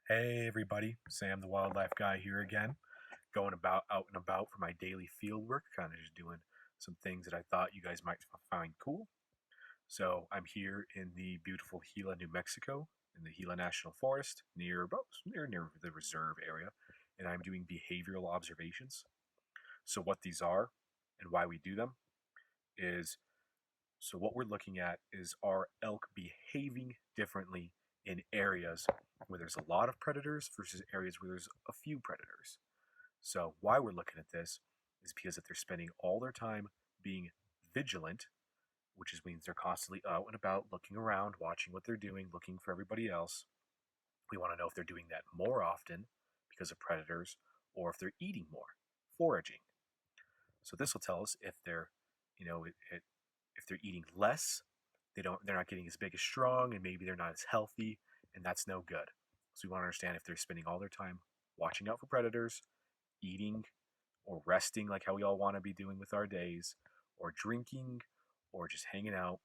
Hey everybody, Sam the Wildlife Guy here again, going about out and about for my daily field work, kind of just doing some things that I thought you guys might find cool. So I'm here in the beautiful Gila, New Mexico, in the Gila National Forest, near the reserve area, and I'm doing behavioral observations. So what these are and why we do them is what we're looking at is are elk behaving differently in areas where there's a lot of predators versus areas where there's a few predators. So why we're looking at this is because if they're spending all their time being vigilant, which means they're constantly out and about, looking around, watching what they're doing, looking for everybody else. We want to know if they're doing that more often because of predators or if they're eating more, foraging. So this will tell us if they're, if they're eating less, they're not getting as big as strong, and maybe they're not as healthy, and that's no good. So we want to understand if they're spending all their time watching out for predators, eating, or resting like how we all want to be doing with our days, or drinking, or just hanging out.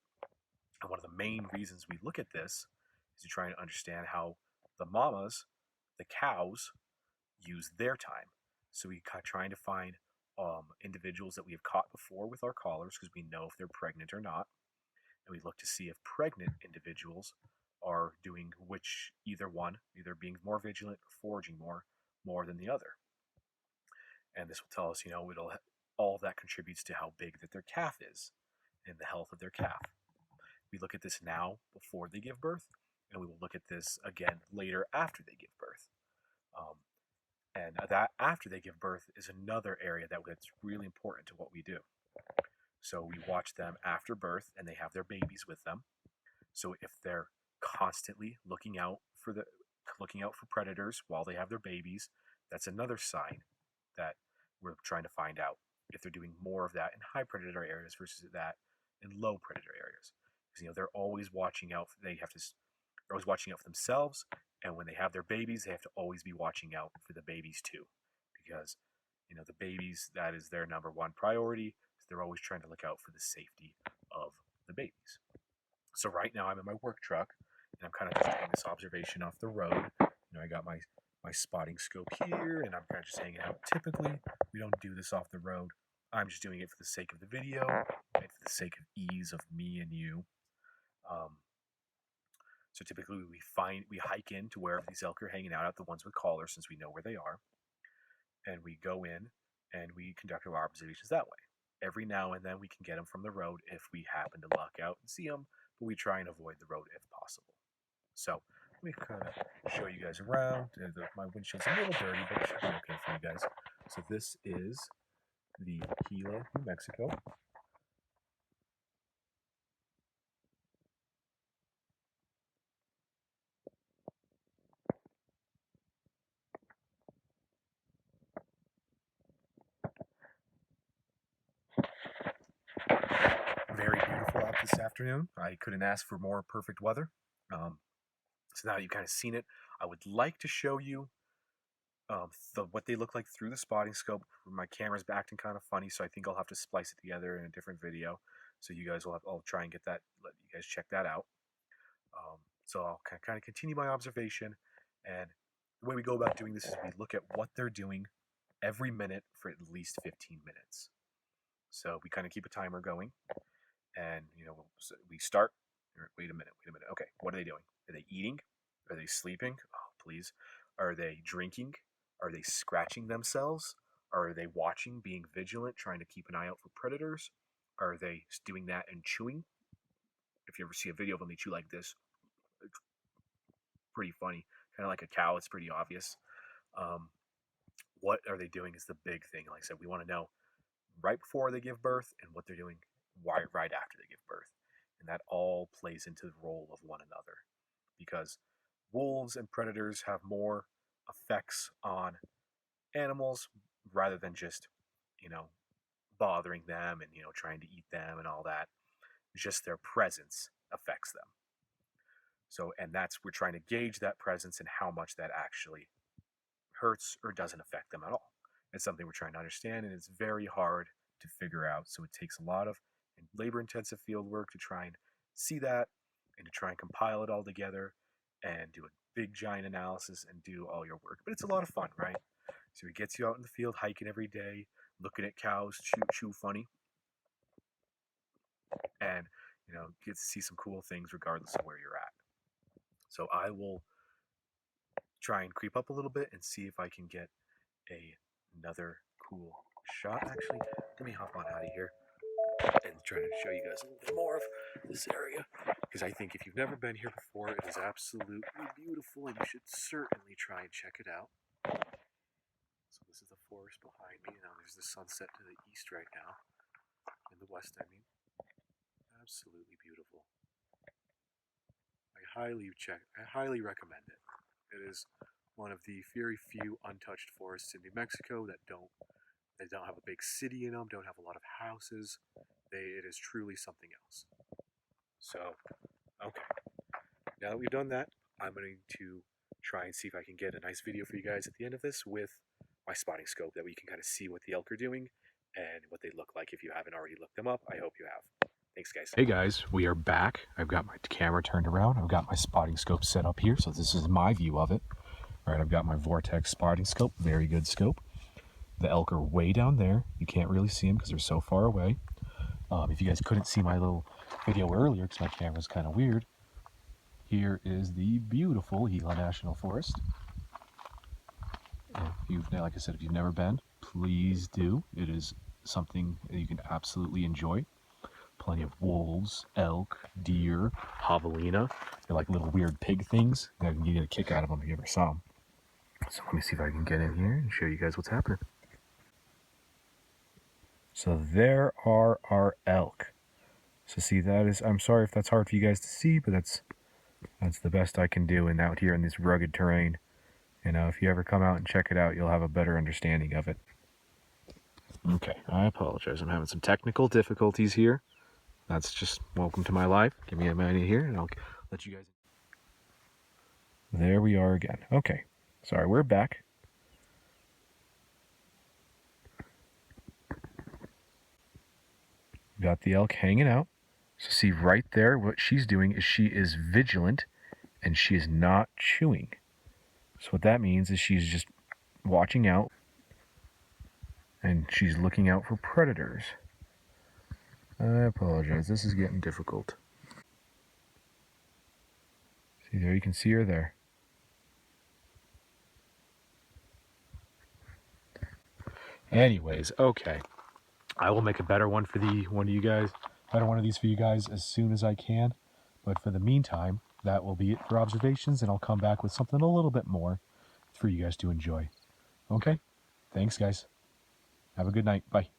And one of the main reasons we look at this is to try and understand how the mamas, the cows, use their time. So we trying to find individuals that we have caught before with our collars because we know if they're pregnant or not, and we look to see if pregnant individuals are doing either being more vigilant or foraging more than the other. And this will tell us, all of that contributes to how big that their calf is and the health of their calf. We look at this now before they give birth, and we will look at this again later after they give birth. Um, and that after they give birth is another area that's really important to what we do. So we watch them after birth, and they have their babies with them. So if they're constantly looking out for predators while they have their babies, that's another sign that we're trying to find out if they're doing more of that in high predator areas versus that in low predator areas. Because they're always watching out. They're always watching out for themselves, and when they have their babies, they have to always be watching out for the babies too, because the babies, that is their number one priority. So they're always trying to look out for the safety of the babies. So right now I'm in my work truck, and I'm kind of just doing this observation off the road. I got my spotting scope here, and I'm kind of just hanging out. Typically, we don't do this off the road. I'm just doing it for the sake of the video and for the sake of ease of me and you. Um, so typically we hike in to where these elk are hanging out at, the ones with collars, since we know where they are, and we go in and we conduct our observations that way. Every now and then we can get them from the road if we happen to luck out and see them, but we try and avoid the road if possible. So let me kind of show you guys around. My windshield's a little dirty, but it should be okay for you guys. So this is the Gila, New Mexico. Very beautiful out this afternoon. I couldn't ask for more perfect weather. So now you've kind of seen it. I would like to show you what they look like through the spotting scope. My camera's acting kind of funny, so I think I'll have to splice it together in a different video. So you guys I'll try and let you guys check that out. So I'll kind of continue my observation, and the way we go about doing this is we look at what they're doing every minute for at least 15 minutes. So we kind of keep a timer going, and we start. Wait a minute. Okay, what are they doing? Are they eating? Are they sleeping? Oh, please. Are they drinking? Are they scratching themselves? Are they watching, being vigilant, trying to keep an eye out for predators? Are they doing that and chewing? If you ever see a video of them, they chew like this. It's pretty funny. Kind of like a cow. It's pretty obvious. Um, what are they doing is the big thing. Like I said, we want to know right before they give birth and what they're doing right after they give birth. And that all plays into the role of one another, because wolves and predators have more effects on animals rather than just, you know, bothering them and, trying to eat them and all that. Just their presence affects them. So, and we're trying to gauge that presence and how much that actually hurts or doesn't affect them at all. It's something we're trying to understand, and it's very hard to figure out. So it takes a lot of labor-intensive field work to try and see that and to try and compile it all together and do a big giant analysis and do all your work. But it's a lot of fun, right? So he gets you out in the field hiking every day, looking at cows chew funny, and get to see some cool things regardless of where you're at. So I will try and creep up a little bit and see if I can get another cool shot. Actually, let me hop on out of here and try to show you guys a little bit more of this area, because I think if you've never been here before, it is absolutely beautiful and you should certainly try and check it out. So this is the forest behind me. Now there's the sunset to the east right now, in the west I mean. Absolutely beautiful. I highly recommend it. It is one of the very few untouched forests in New Mexico that don't have a big city in them, don't have a lot of houses. It is truly something else. So, okay. Now that we've done that, I'm going to try and see if I can get a nice video for you guys at the end of this with my spotting scope, that we can kind of see what the elk are doing and what they look like. If you haven't already looked them up, I hope you have. Thanks, guys. Hey guys, we are back. I've got my camera turned around. I've got my spotting scope set up here, so this is my view of it. All right, I've got my Vortex spotting scope, very good scope. The elk are way down there. You can't really see them because they're so far away. If you guys couldn't see my little video earlier because my camera's kind of weird, here is the beautiful Gila National Forest. Like I said, if you've never been, please do. It is something that you can absolutely enjoy. Plenty of wolves, elk, deer, javelina. They're like little weird pig things. You get a kick out of them if you ever saw them. So let me see if I can get in here and show you guys what's happening. So there are our elk. So see, that is, I'm sorry if that's hard for you guys to see, but that's the best I can do out here in this rugged terrain. If you ever come out and check it out, you'll have a better understanding of it. Okay, I apologize. I'm having some technical difficulties here. That's just welcome to my life. Give me a minute here and I'll let you guys. There we are again. Okay, sorry, we're back. Got the elk hanging out. So see right there, what she's doing is she is vigilant and she is not chewing. So what that means is she's just watching out and she's looking out for predators. I apologize, this is getting difficult. See there, you can see her there. Anyways, okay. I will make a better one for one of these for you guys as soon as I can. But for the meantime, that will be it for observations, and I'll come back with something a little bit more for you guys to enjoy. Okay? Thanks, guys. Have a good night. Bye.